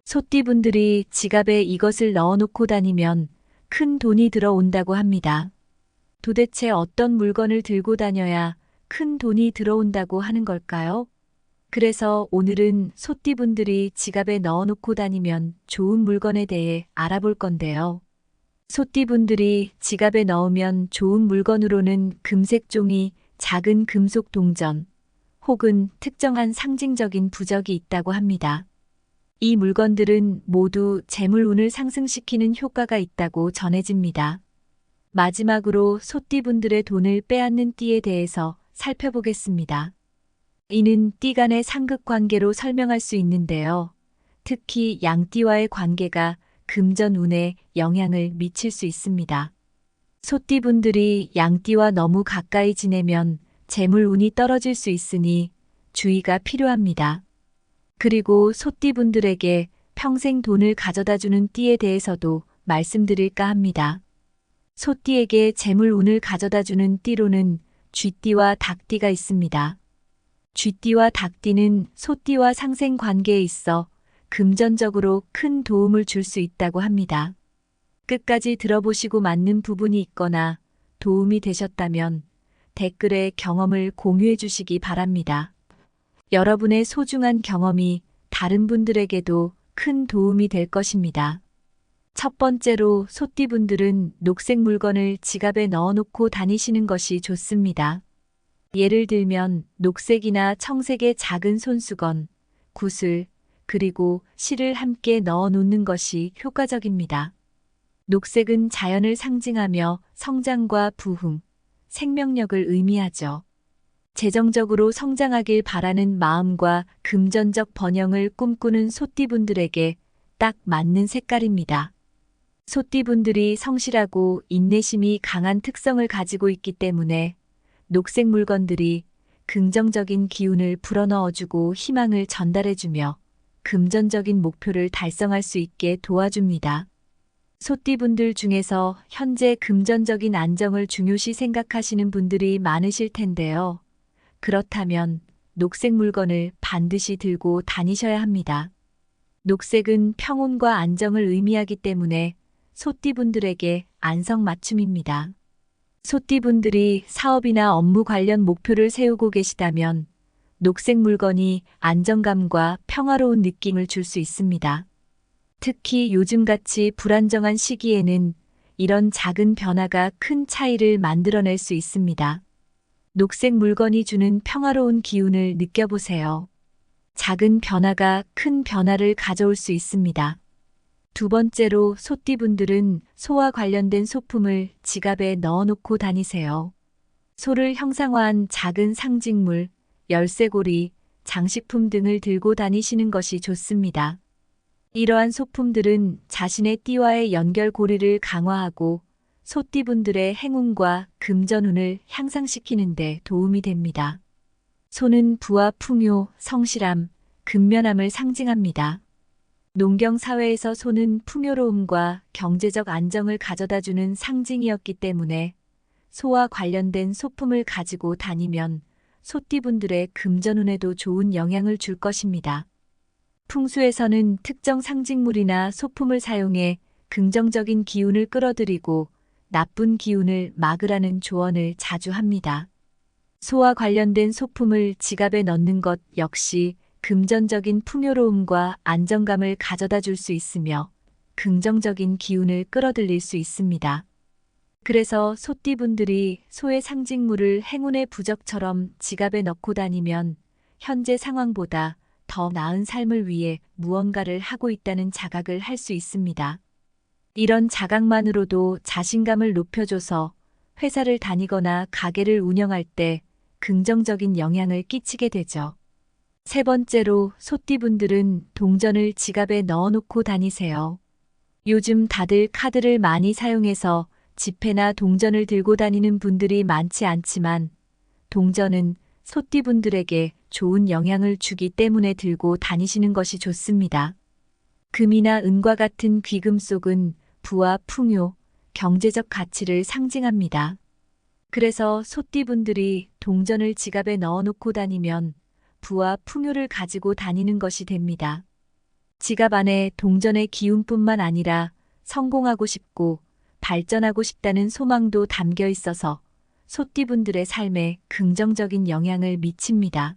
소띠분들이 지갑에 이것을 넣어놓고 다니면 큰 돈이 들어온다고 합니다. 도대체 어떤 물건을 들고 다녀야 큰 돈이 들어온다고 하는 걸까요? 그래서 오늘은 소띠분들이 지갑에 넣어놓고 다니면 좋은 물건에 대해 알아볼 건데요. 소띠분들이 지갑에 넣으면 좋은 물건으로는 금색 종이, 작은 금속 동전, 혹은 특정한 상징적인 부적이 있다고 합니다. 이 물건들은 모두 재물운을 상승시키는 효과가 있다고 전해집니다. 마지막으로 소띠분들의 돈을 빼앗는 띠에 대해서 살펴보겠습니다. 이는 띠 간의 상극관계로 설명할 수 있는데요. 특히 양띠와의 관계가 금전운에 영향을 미칠 수 있습니다. 소띠분들이 양띠와 너무 가까이 지내면 재물운이 떨어질 수 있으니 주의가 필요합니다. 그리고 소띠분들에게 평생 돈을 가져다주는 띠에 대해서도 말씀드릴까 합니다. 소띠에게 재물운을 가져다주는 띠로는 쥐띠와 닭띠가 있습니다. 쥐띠와 닭띠는 소띠와 상생관계에 있어 금전적으로 큰 도움을 줄 수 있다고 합니다. 끝까지 들어보시고 맞는 부분이 있거나 도움이 되셨다면 댓글에 경험을 공유해 주시기 바랍니다. 여러분의 소중한 경험이 다른 분들에게도 큰 도움이 될 것입니다. 첫 번째로 소띠분들은 녹색 물건을 지갑에 넣어놓고 다니시는 것이 좋습니다. 예를 들면 녹색이나 청색의 작은 손수건, 구슬, 그리고 실을 함께 넣어 놓는 것이 효과적입니다. 녹색은 자연을 상징하며 성장과 부흥, 생명력을 의미하죠. 재정적으로 성장하길 바라는 마음과 금전적 번영을 꿈꾸는 소띠분들에게 딱 맞는 색깔입니다. 소띠분들이 성실하고 인내심이 강한 특성을 가지고 있기 때문에 녹색 물건들이 긍정적인 기운을 불어넣어주고 희망을 전달해주며 금전적인 목표를 달성할 수 있게 도와줍니다. 소띠분들 중에서 현재 금전적인 안정을 중요시 생각하시는 분들이 많으실 텐데요. 그렇다면 녹색 물건을 반드시 들고 다니셔야 합니다. 녹색은 평온과 안정을 의미하기 때문에 소띠분들에게 안성맞춤입니다. 소띠분들이 사업이나 업무 관련 목표를 세우고 계시다면 녹색 물건이 안정감과 평화로운 느낌을 줄 수 있습니다. 특히 요즘같이 불안정한 시기에는 이런 작은 변화가 큰 차이를 만들어낼 수 있습니다. 녹색 물건이 주는 평화로운 기운을 느껴보세요. 작은 변화가 큰 변화를 가져올 수 있습니다. 두 번째로 소띠분들은 소와 관련된 소품을 지갑에 넣어놓고 다니세요. 소를 형상화한 작은 상징물, 열쇠고리, 장식품 등을 들고 다니시는 것이 좋습니다. 이러한 소품들은 자신의 띠와의 연결고리를 강화하고 소띠분들의 행운과 금전운을 향상시키는 데 도움이 됩니다. 소는 부와 풍요, 성실함, 근면함을 상징합니다. 농경 사회에서 소는 풍요로움과 경제적 안정을 가져다주는 상징이었기 때문에 소와 관련된 소품을 가지고 다니면 소띠분들의 금전운에도 좋은 영향을 줄 것입니다. 풍수에서는 특정 상징물이나 소품을 사용해 긍정적인 기운을 끌어들이고 나쁜 기운을 막으라는 조언을 자주 합니다. 소와 관련된 소품을 지갑에 넣는 것 역시 금전적인 풍요로움과 안정감을 가져다 줄 수 있으며 긍정적인 기운을 끌어들일 수 있습니다. 그래서 소띠분들이 소의 상징물을 행운의 부적처럼 지갑에 넣고 다니면 현재 상황보다 더 나은 삶을 위해 무언가를 하고 있다는 자각을 할 수 있습니다. 이런 자각만으로도 자신감을 높여줘서 회사를 다니거나 가게를 운영할 때 긍정적인 영향을 끼치게 되죠. 세 번째로 소띠분들은 동전을 지갑에 넣어놓고 다니세요. 요즘 다들 카드를 많이 사용해서 지폐나 동전을 들고 다니는 분들이 많지 않지만 동전은 소띠분들에게 좋은 영향을 주기 때문에 들고 다니시는 것이 좋습니다. 금이나 은과 같은 귀금속은 부와 풍요, 경제적 가치를 상징합니다. 그래서 소띠분들이 동전을 지갑에 넣어놓고 다니면 부와 풍요를 가지고 다니는 것이 됩니다. 지갑 안에 동전의 기운뿐만 아니라 성공하고 싶고 발전하고 싶다는 소망도 담겨 있어서 소띠분들의 삶에 긍정적인 영향을 미칩니다.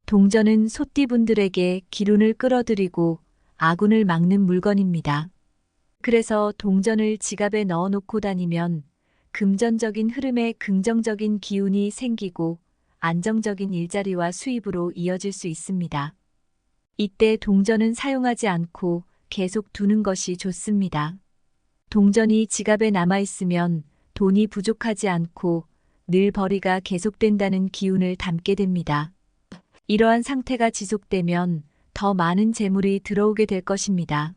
동전은 소띠분들에게 기운을 끌어들이고 아군을 막는 물건입니다. 그래서 동전을 지갑에 넣어놓고 다니면 금전적인 흐름에 긍정적인 기운이 생기고 안정적인 일자리와 수입으로 이어질 수 있습니다. 이때 동전은 사용하지 않고 계속 두는 것이 좋습니다. 동전이 지갑에 남아있으면 돈이 부족하지 않고 늘 벌이가 계속된다는 기운을 담게 됩니다. 이러한 상태가 지속되면 더 많은 재물이 들어오게 될 것입니다.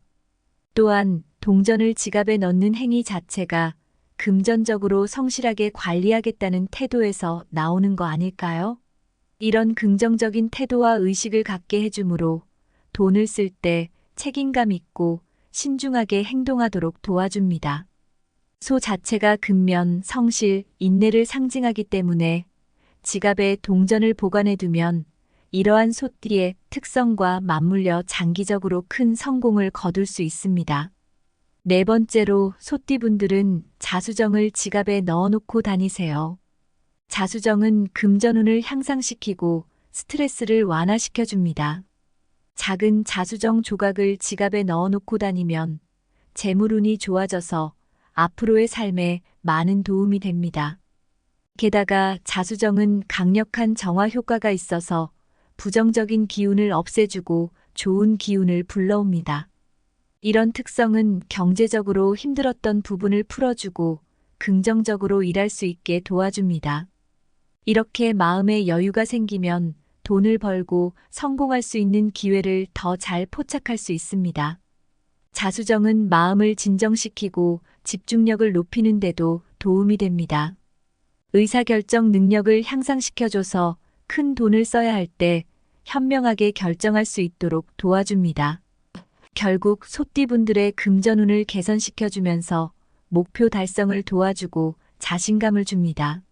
또한 동전을 지갑에 넣는 행위 자체가 금전적으로 성실하게 관리하겠다는 태도에서 나오는 거 아닐까요? 이런 긍정적인 태도와 의식을 갖게 해주므로 돈을 쓸 때 책임감 있고 신중하게 행동하도록 도와줍니다. 소 자체가 근면, 성실, 인내를 상징하기 때문에 지갑에 동전을 보관해두면 이러한 소띠의 특성과 맞물려 장기적으로 큰 성공을 거둘 수 있습니다. 네 번째로 소띠분들은 자수정을 지갑에 넣어놓고 다니세요. 자수정은 금전운을 향상시키고 스트레스를 완화시켜줍니다. 작은 자수정 조각을 지갑에 넣어놓고 다니면 재물운이 좋아져서 앞으로의 삶에 많은 도움이 됩니다. 게다가 자수정은 강력한 정화 효과가 있어서 부정적인 기운을 없애주고 좋은 기운을 불러옵니다. 이런 특성은 경제적으로 힘들었던 부분을 풀어주고 긍정적으로 일할 수 있게 도와줍니다. 이렇게 마음에 여유가 생기면 돈을 벌고 성공할 수 있는 기회를 더 잘 포착할 수 있습니다. 자수정은 마음을 진정시키고 집중력을 높이는 데도 도움이 됩니다. 의사결정 능력을 향상시켜줘서 큰 돈을 써야 할 때 현명하게 결정할 수 있도록 도와줍니다. 결국 소띠분들의 금전운을 개선시켜주면서 목표 달성을 도와주고 자신감을 줍니다.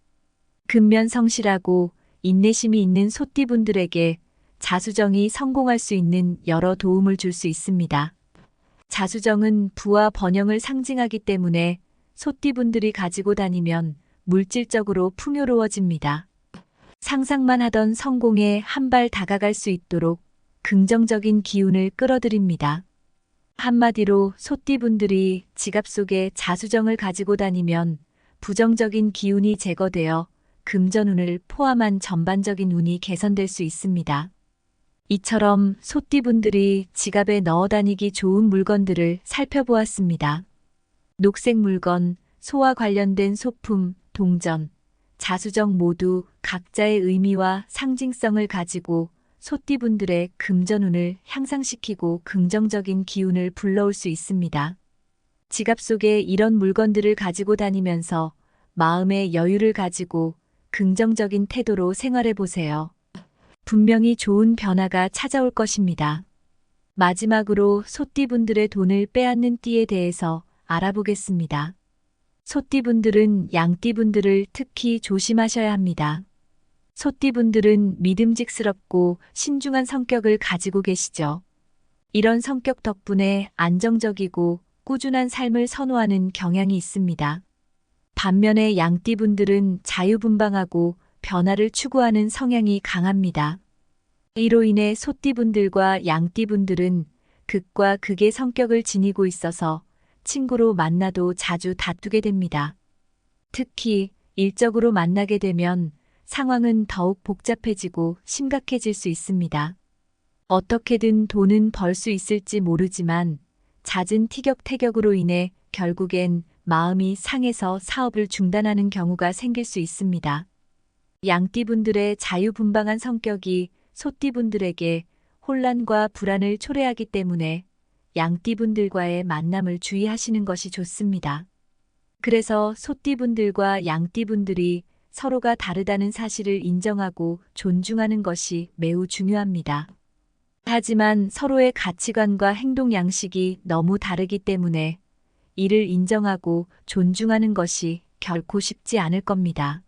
근면 성실하고 인내심이 있는 소띠분들에게 자수정이 성공할 수 있는 여러 도움을 줄 수 있습니다. 자수정은 부와 번영을 상징하기 때문에 소띠분들이 가지고 다니면 물질적으로 풍요로워집니다. 상상만 하던 성공에 한 발 다가갈 수 있도록 긍정적인 기운을 끌어들입니다. 한마디로 소띠분들이 지갑 속에 자수정을 가지고 다니면 부정적인 기운이 제거되어 금전운을 포함한 전반적인 운이 개선될 수 있습니다. 이처럼 소띠분들이 지갑에 넣어 다니기 좋은 물건들을 살펴보았습니다. 녹색 물건, 소와 관련된 소품, 동전, 자수정 모두 각자의 의미와 상징성을 가지고 소띠분들의 금전운을 향상시키고 긍정적인 기운을 불러올 수 있습니다. 지갑 속에 이런 물건들을 가지고 다니면서 마음의 여유를 가지고 긍정적인 태도로 생활해 보세요. 분명히 좋은 변화가 찾아올 것입니다. 마지막으로 소띠분들의 돈을 빼앗는 띠에 대해서 알아보겠습니다. 소띠분들은 양띠분들을 특히 조심하셔야 합니다. 소띠분들은 믿음직스럽고 신중한 성격을 가지고 계시죠. 이런 성격 덕분에 안정적이고 꾸준한 삶을 선호하는 경향이 있습니다. 반면에 양띠분들은 자유분방하고 변화를 추구하는 성향이 강합니다. 이로 인해 소띠분들과 양띠분들은 극과 극의 성격을 지니고 있어서 친구로 만나도 자주 다투게 됩니다. 특히 일적으로 만나게 되면 상황은 더욱 복잡해지고 심각해질 수 있습니다. 어떻게든 돈은 벌 수 있을지 모르지만 잦은 티격태격으로 인해 결국엔 마음이 상해서 사업을 중단하는 경우가 생길 수 있습니다. 양띠분들의 자유분방한 성격이 소띠분들에게 혼란과 불안을 초래하기 때문에 양띠분들과의 만남을 주의하시는 것이 좋습니다. 그래서 소띠분들과 양띠분들이 서로가 다르다는 사실을 인정하고 존중하는 것이 매우 중요합니다. 하지만 서로의 가치관과 행동 양식이 너무 다르기 때문에 이를 인정하고 존중하는 것이 결코 쉽지 않을 겁니다.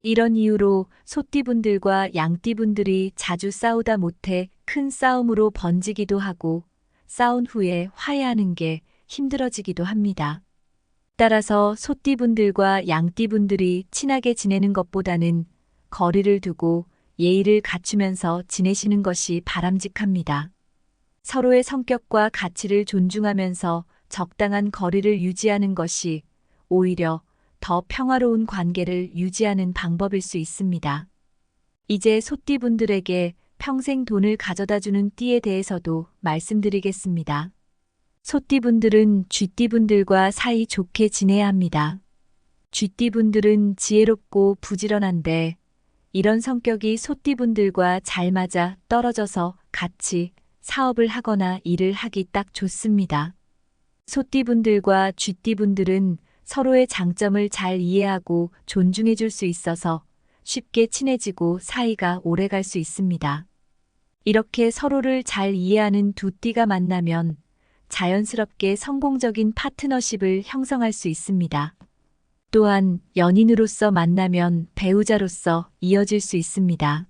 이런 이유로 소띠분들과 양띠분들이 자주 싸우다 못해 큰 싸움으로 번지기도 하고 싸운 후에 화해하는 게 힘들어지기도 합니다. 따라서 소띠분들과 양띠분들이 친하게 지내는 것보다는 거리를 두고 예의를 갖추면서 지내시는 것이 바람직합니다. 서로의 성격과 가치를 존중하면서 적당한 거리를 유지하는 것이 오히려 더 평화로운 관계를 유지하는 방법일 수 있습니다. 이제 소띠분들에게 평생 돈을 가져다주는 띠에 대해서도 말씀드리겠습니다. 소띠분들은 쥐띠분들과 사이 좋게 지내야 합니다. 쥐띠분들은 지혜롭고 부지런한데 이런 성격이 소띠분들과 잘 맞아 떨어져서 같이 사업을 하거나 일을 하기 딱 좋습니다. 소띠분들과 쥐띠분들은 서로의 장점을 잘 이해하고 존중해 줄 수 있어서 쉽게 친해지고 사이가 오래 갈 수 있습니다. 이렇게 서로를 잘 이해하는 두 띠가 만나면 자연스럽게 성공적인 파트너십을 형성할 수 있습니다. 또한 연인으로서 만나면 배우자로서 이어질 수 있습니다.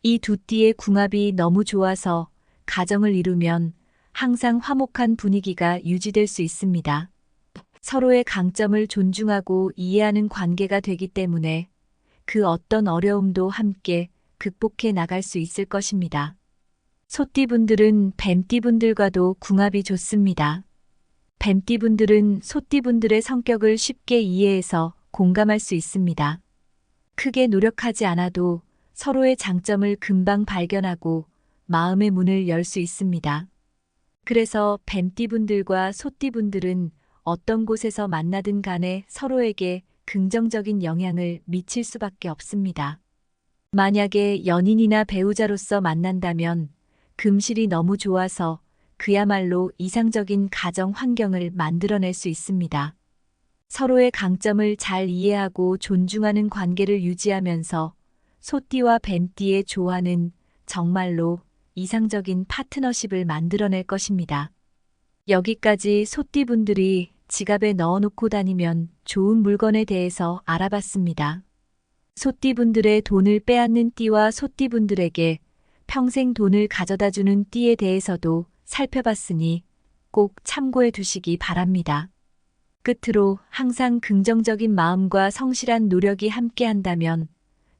이 두 띠의 궁합이 너무 좋아서 가정을 이루면 항상 화목한 분위기가 유지될 수 있습니다. 서로의 강점을 존중하고 이해하는 관계가 되기 때문에 그 어떤 어려움도 함께 극복해 나갈 수 있을 것입니다. 소띠분들은 뱀띠분들과도 궁합이 좋습니다. 뱀띠분들은 소띠분들의 성격을 쉽게 이해해서 공감할 수 있습니다. 크게 노력하지 않아도 서로의 장점을 금방 발견하고 마음의 문을 열 수 있습니다. 그래서 뱀띠분들과 소띠분들은 어떤 곳에서 만나든 간에 서로에게 긍정적인 영향을 미칠 수밖에 없습니다. 만약에 연인이나 배우자로서 만난다면 금실이 너무 좋아서 그야말로 이상적인 가정 환경을 만들어낼 수 있습니다. 서로의 강점을 잘 이해하고 존중하는 관계를 유지하면서 소띠와 뱀띠의 조화는 정말로 이상적인 파트너십을 만들어낼 것입니다. 여기까지 소띠분들이 지갑에 넣어놓고 다니면 좋은 물건에 대해서 알아봤습니다. 소띠분들의 돈을 빼앗는 띠와 소띠분들에게 평생 돈을 가져다주는 띠에 대해서도 살펴봤으니 꼭 참고해 두시기 바랍니다. 끝으로 항상 긍정적인 마음과 성실한 노력이 함께한다면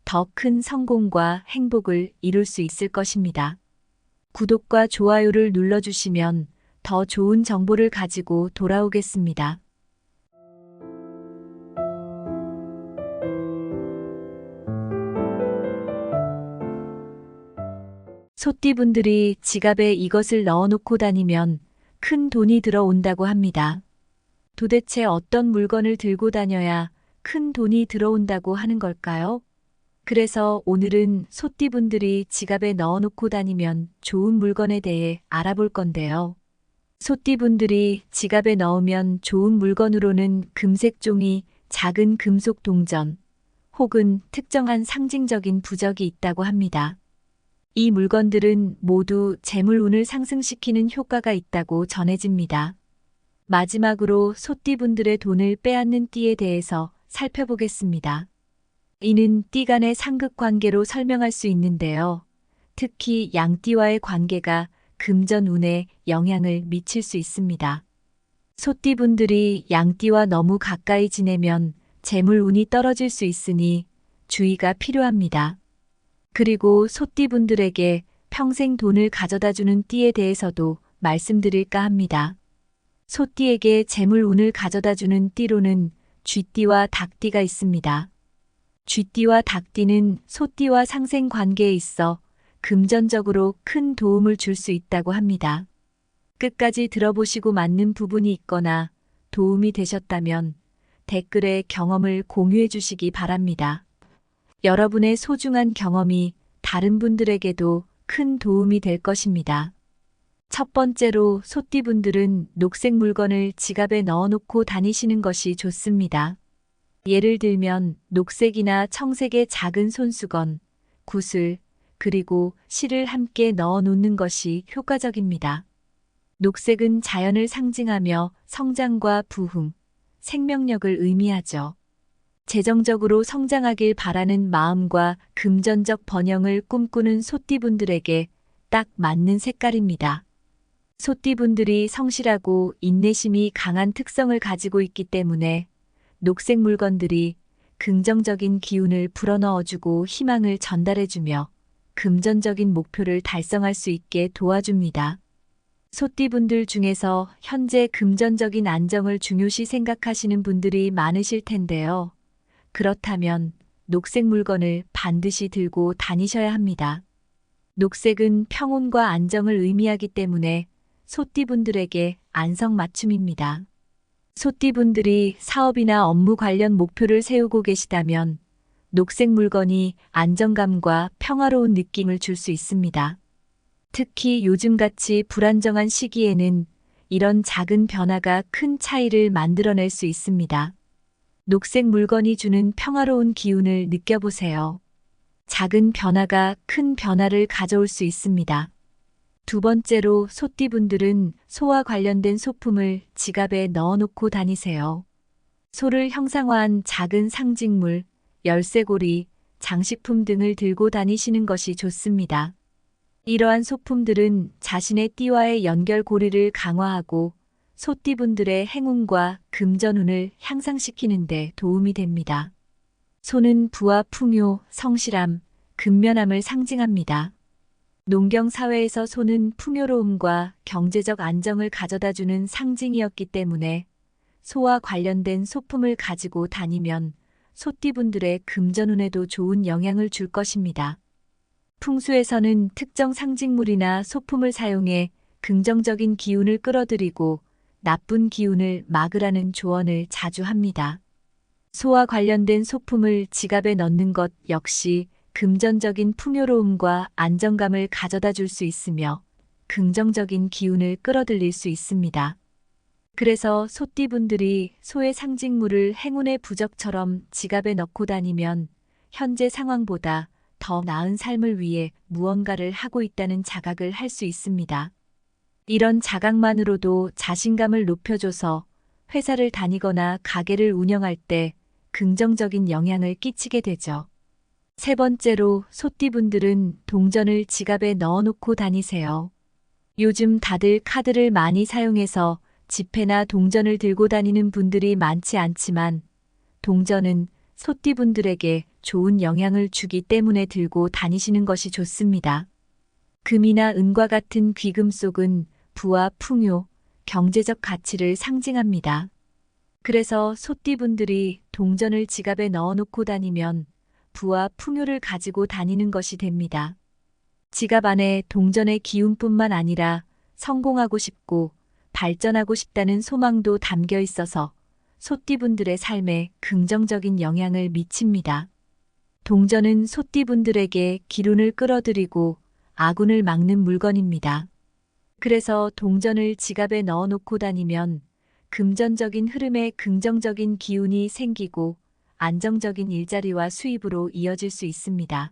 더 큰 성공과 행복을 이룰 수 있을 것입니다. 구독과 좋아요를 눌러주시면 더 좋은 정보를 가지고 돌아오겠습니다. 소띠분들이 지갑에 이것을 넣어놓고 다니면 큰 돈이 들어온다고 합니다. 도대체 어떤 물건을 들고 다녀야 큰 돈이 들어온다고 하는 걸까요? 그래서 오늘은 소띠분들이 지갑에 넣어놓고 다니면 좋은 물건에 대해 알아볼 건데요. 소띠분들이 지갑에 넣으면 좋은 물건으로는 금색 종이, 작은 금속 동전, 혹은 특정한 상징적인 부적이 있다고 합니다. 이 물건들은 모두 재물운을 상승시키는 효과가 있다고 전해집니다. 마지막으로 소띠분들의 돈을 빼앗는 띠에 대해서 살펴보겠습니다. 이는 띠 간의 상극관계로 설명할 수 있는데요. 특히 양띠와의 관계가 금전운에 영향을 미칠 수 있습니다. 소띠분들이 양띠와 너무 가까이 지내면 재물운이 떨어질 수 있으니 주의가 필요합니다. 그리고 소띠분들에게 평생 돈을 가져다주는 띠에 대해서도 말씀드릴까 합니다. 소띠에게 재물운을 가져다주는 띠로는 쥐띠와 닭띠가 있습니다. 쥐띠와 닭띠는 소띠와 상생관계에 있어 금전적으로 큰 도움을 줄 수 있다고 합니다. 끝까지 들어보시고 맞는 부분이 있거나 도움이 되셨다면 댓글에 경험을 공유해 주시기 바랍니다. 여러분의 소중한 경험이 다른 분들에게도 큰 도움이 될 것입니다. 첫 번째로 소띠분들은 녹색 물건을 지갑에 넣어놓고 다니시는 것이 좋습니다. 예를 들면 녹색이나 청색의 작은 손수건, 구슬, 그리고 실을 함께 넣어 놓는 것이 효과적입니다. 녹색은 자연을 상징하며 성장과 부흥, 생명력을 의미하죠. 재정적으로 성장하길 바라는 마음과 금전적 번영을 꿈꾸는 소띠분들에게 딱 맞는 색깔입니다. 소띠분들이 성실하고 인내심이 강한 특성을 가지고 있기 때문에 녹색 물건들이 긍정적인 기운을 불어넣어주고 희망을 전달해주며 금전적인 목표를 달성할 수 있게 도와줍니다. 소띠분들 중에서 현재 금전적인 안정을 중요시 생각하시는 분들이 많으실 텐데요. 그렇다면 녹색 물건을 반드시 들고 다니셔야 합니다. 녹색은 평온과 안정을 의미하기 때문에 소띠분들에게 안성맞춤입니다. 소띠분들이 사업이나 업무 관련 목표를 세우고 계시다면 녹색 물건이 안정감과 평화로운 느낌을 줄 수 있습니다. 특히 요즘같이 불안정한 시기에는 이런 작은 변화가 큰 차이를 만들어낼 수 있습니다. 녹색 물건이 주는 평화로운 기운을 느껴보세요. 작은 변화가 큰 변화를 가져올 수 있습니다. 두 번째로 소띠분들은 소와 관련된 소품을 지갑에 넣어놓고 다니세요. 소를 형상화한 작은 상징물, 열쇠고리, 장식품 등을 들고 다니시는 것이 좋습니다. 이러한 소품들은 자신의 띠와의 연결고리를 강화하고 소띠분들의 행운과 금전운을 향상시키는 데 도움이 됩니다. 소는 부와 풍요, 성실함, 근면함을 상징합니다. 농경 사회에서 소는 풍요로움과 경제적 안정을 가져다주는 상징이었기 때문에 소와 관련된 소품을 가지고 다니면 소띠분들의 금전운에도 좋은 영향을 줄 것입니다. 풍수에서는 특정 상징물이나 소품을 사용해 긍정적인 기운을 끌어들이고 나쁜 기운을 막으라는 조언을 자주 합니다. 소와 관련된 소품을 지갑에 넣는 것 역시 금전적인 풍요로움과 안정감을 가져다 줄 수 있으며 긍정적인 기운을 끌어들일 수 있습니다. 그래서 소띠분들이 소의 상징물을 행운의 부적처럼 지갑에 넣고 다니면 현재 상황보다 더 나은 삶을 위해 무언가를 하고 있다는 자각을 할 수 있습니다. 이런 자각만으로도 자신감을 높여줘서 회사를 다니거나 가게를 운영할 때 긍정적인 영향을 끼치게 되죠. 세 번째로 소띠분들은 동전을 지갑에 넣어놓고 다니세요. 요즘 다들 카드를 많이 사용해서 지폐나 동전을 들고 다니는 분들이 많지 않지만 동전은 소띠분들에게 좋은 영향을 주기 때문에 들고 다니시는 것이 좋습니다. 금이나 은과 같은 귀금속은 부와 풍요, 경제적 가치를 상징합니다. 그래서 소띠분들이 동전을 지갑에 넣어놓고 다니면 부와 풍요를 가지고 다니는 것이 됩니다. 지갑 안에 동전의 기운뿐만 아니라 성공하고 싶고 발전하고 싶다는 소망도 담겨 있어서 소띠분들의 삶에 긍정적인 영향을 미칩니다. 동전은 소띠분들에게 기운을 끌어들이고 아군을 막는 물건입니다. 그래서 동전을 지갑에 넣어놓고 다니면 금전적인 흐름에 긍정적인 기운이 생기고 안정적인 일자리와 수입으로 이어질 수 있습니다.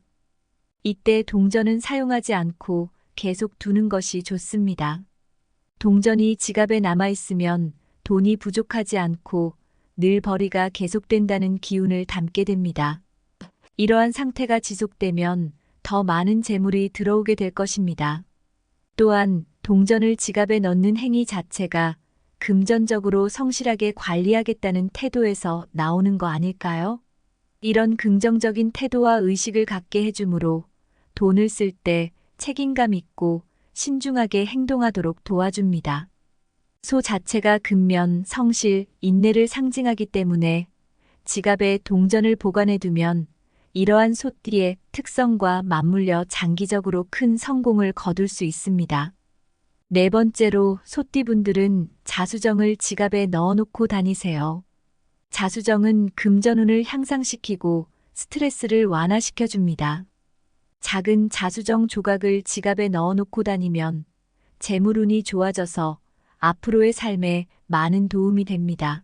이때 동전은 사용하지 않고 계속 두는 것이 좋습니다. 동전이 지갑에 남아있으면 돈이 부족하지 않고 늘 벌이가 계속된다는 기운을 담게 됩니다. 이러한 상태가 지속되면 더 많은 재물이 들어오게 될 것입니다. 또한 동전을 지갑에 넣는 행위 자체가 금전적으로 성실하게 관리하겠다는 태도에서 나오는 거 아닐까요? 이런 긍정적인 태도와 의식을 갖게 해주므로 돈을 쓸 때 책임감 있고 신중하게 행동하도록 도와줍니다. 소 자체가 근면, 성실, 인내를 상징하기 때문에 지갑에 동전을 보관해두면 이러한 소띠의 특성과 맞물려 장기적으로 큰 성공을 거둘 수 있습니다. 네 번째로 소띠분들은 자수정을 지갑에 넣어놓고 다니세요. 자수정은 금전운을 향상시키고 스트레스를 완화시켜줍니다. 작은 자수정 조각을 지갑에 넣어놓고 다니면 재물운이 좋아져서 앞으로의 삶에 많은 도움이 됩니다.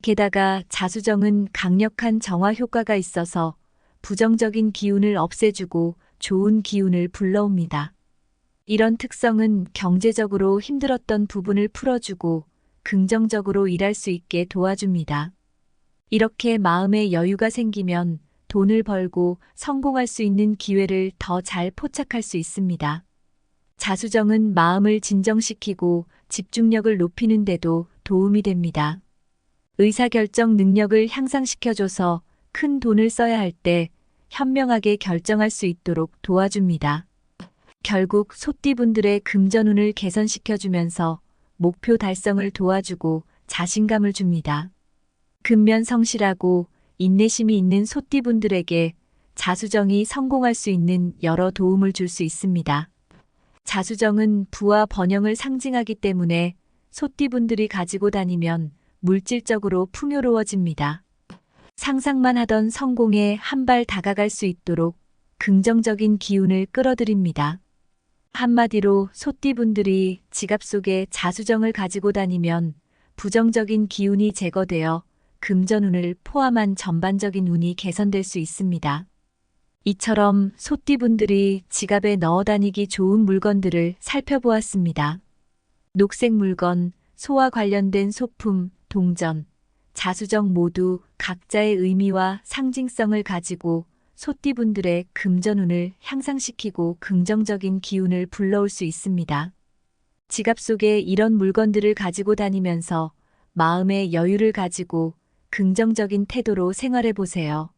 게다가 자수정은 강력한 정화 효과가 있어서 부정적인 기운을 없애주고 좋은 기운을 불러옵니다. 이런 특성은 경제적으로 힘들었던 부분을 풀어주고 긍정적으로 일할 수 있게 도와줍니다. 이렇게 마음에 여유가 생기면 돈을 벌고 성공할 수 있는 기회를 더 잘 포착할 수 있습니다. 자수정은 마음을 진정시키고 집중력을 높이는 데도 도움이 됩니다. 의사결정 능력을 향상시켜줘서 큰 돈을 써야 할 때 현명하게 결정할 수 있도록 도와줍니다. 결국 소띠분들의 금전운을 개선시켜주면서 목표 달성을 도와주고 자신감을 줍니다. 근면 성실하고 인내심이 있는 소띠분들에게 자수정이 성공할 수 있는 여러 도움을 줄 수 있습니다. 자수정은 부와 번영을 상징하기 때문에 소띠분들이 가지고 다니면 물질적으로 풍요로워집니다. 상상만 하던 성공에 한 발 다가갈 수 있도록 긍정적인 기운을 끌어들입니다. 한마디로 소띠분들이 지갑 속에 자수정을 가지고 다니면 부정적인 기운이 제거되어 금전운을 포함한 전반적인 운이 개선될 수 있습니다. 이처럼 소띠분들이 지갑에 넣어 다니기 좋은 물건들을 살펴보았습니다. 녹색 물건, 소와 관련된 소품, 동전, 자수정 모두 각자의 의미와 상징성을 가지고 소띠분들의 금전운을 향상시키고 긍정적인 기운을 불러올 수 있습니다. 지갑 속에 이런 물건들을 가지고 다니면서 마음의 여유를 가지고 긍정적인 태도로 생활해 보세요.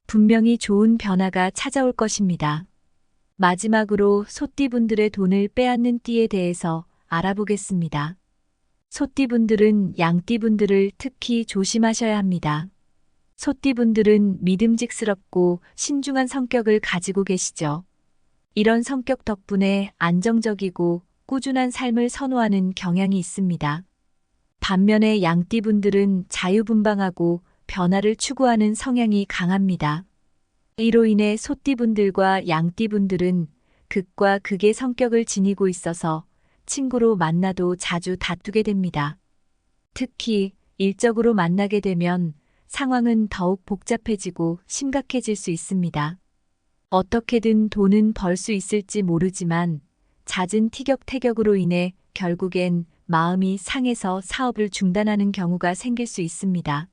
분명히 좋은 변화가 찾아올 것입니다. 마지막으로 소띠분들의 돈을 빼앗는 띠에 대해서 알아보겠습니다. 소띠분들은 양띠분들을 특히 조심하셔야 합니다. 소띠분들은 믿음직스럽고 신중한 성격을 가지고 계시죠. 이런 성격 덕분에 안정적이고 꾸준한 삶을 선호하는 경향이 있습니다. 반면에 양띠분들은 자유분방하고 변화를 추구하는 성향이 강합니다. 이로 인해 소띠분들과 양띠분들은 극과 극의 성격을 지니고 있어서 친구로 만나도 자주 다투게 됩니다. 특히 일적으로 만나게 되면 상황은 더욱 복잡해지고 심각해질 수 있습니다. 어떻게든 돈은 벌 수 있을지 모르지만 잦은 티격태격으로 인해 결국엔 마음이 상해서 사업을 중단하는 경우가 생길 수 있습니다.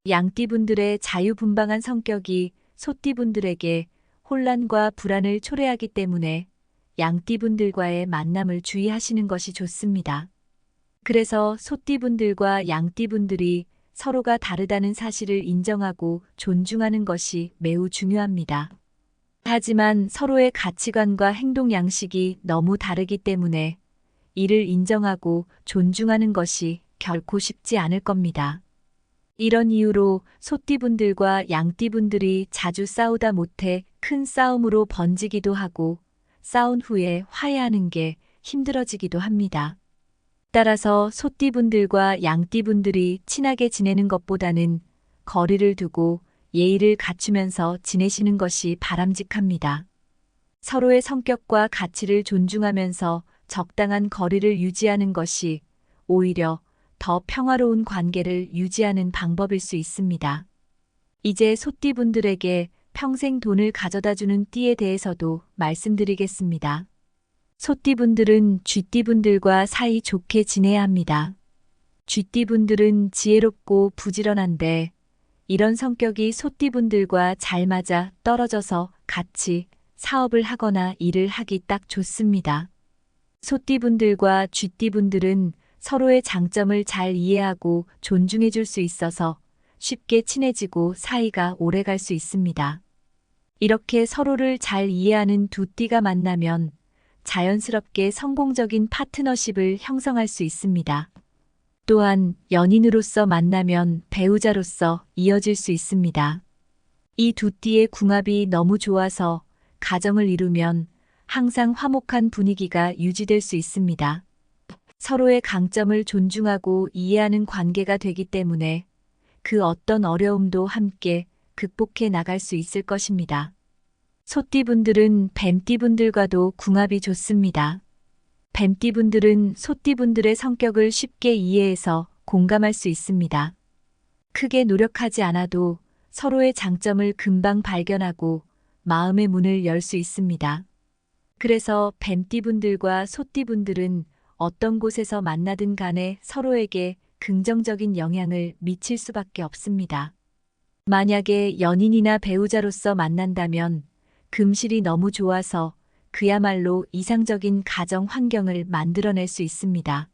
양띠분들의 자유분방한 성격이 소띠분들에게 혼란과 불안을 초래하기 때문에 양띠분들과의 만남을 주의하시는 것이 좋습니다. 그래서 소띠분들과 양띠분들이 서로가 다르다는 사실을 인정하고 존중하는 것이 매우 중요합니다. 하지만 서로의 가치관과 행동 양식이 너무 다르기 때문에 이를 인정하고 존중하는 것이 결코 쉽지 않을 겁니다. 이런 이유로 소띠분들과 양띠분들이 자주 싸우다 못해 큰 싸움으로 번지기도 하고 싸운 후에 화해하는 게 힘들어지기도 합니다. 따라서 소띠분들과 양띠분들이 친하게 지내는 것보다는 거리를 두고 예의를 갖추면서 지내시는 것이 바람직합니다. 서로의 성격과 가치를 존중하면서 적당한 거리를 유지하는 것이 오히려 더 평화로운 관계를 유지하는 방법일 수 있습니다. 이제 소띠분들에게 평생 돈을 가져다주는 띠에 대해서도 말씀드리겠습니다. 소띠분들은 쥐띠분들과 사이 좋게 지내야 합니다. 쥐띠분들은 지혜롭고 부지런한데 이런 성격이 소띠분들과 잘 맞아 떨어져서 같이 사업을 하거나 일을 하기 딱 좋습니다. 소띠분들과 쥐띠분들은 서로의 장점을 잘 이해하고 존중해 줄 수 있어서 쉽게 친해지고 사이가 오래 갈 수 있습니다. 이렇게 서로를 잘 이해하는 두 띠가 만나면 자연스럽게 성공적인 파트너십을 형성할 수 있습니다. 또한 연인으로서 만나면 배우자로서 이어질 수 있습니다. 이 두 띠의 궁합이 너무 좋아서 가정을 이루면 항상 화목한 분위기가 유지될 수 있습니다. 서로의 강점을 존중하고 이해하는 관계가 되기 때문에 그 어떤 어려움도 함께 극복해 나갈 수 있을 것입니다. 소띠분들은 뱀띠분들과도 궁합이 좋습니다. 뱀띠분들은 소띠분들의 성격을 쉽게 이해해서 공감할 수 있습니다. 크게 노력하지 않아도 서로의 장점을 금방 발견하고 마음의 문을 열 수 있습니다. 그래서 뱀띠분들과 소띠분들은 어떤 곳에서 만나든 간에 서로에게 긍정적인 영향을 미칠 수밖에 없습니다. 만약에 연인이나 배우자로서 만난다면 금실이 너무 좋아서 그야말로 이상적인 가정 환경을 만들어낼 수 있습니다.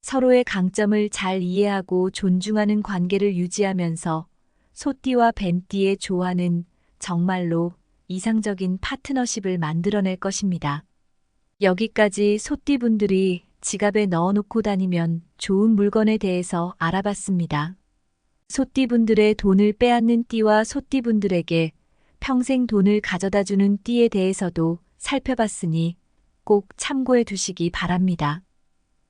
서로의 강점을 잘 이해하고 존중하는 관계를 유지하면서 소띠와 뱀띠의 조화는 정말로 이상적인 파트너십을 만들어낼 것입니다. 여기까지 소띠분들이 지갑에 넣어놓고 다니면 좋은 물건에 대해서 알아봤습니다. 소띠분들의 돈을 빼앗는 띠와 소띠분들에게 평생 돈을 가져다주는 띠에 대해서도 살펴봤으니 꼭 참고해 두시기 바랍니다.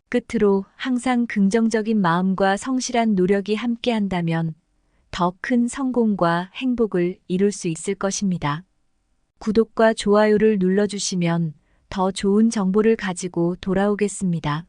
끝으로 항상 긍정적인 마음과 성실한 노력이 함께한다면 더 큰 성공과 행복을 이룰 수 있을 것입니다. 구독과 좋아요를 눌러주시면 더 좋은 정보를 가지고 돌아오겠습니다.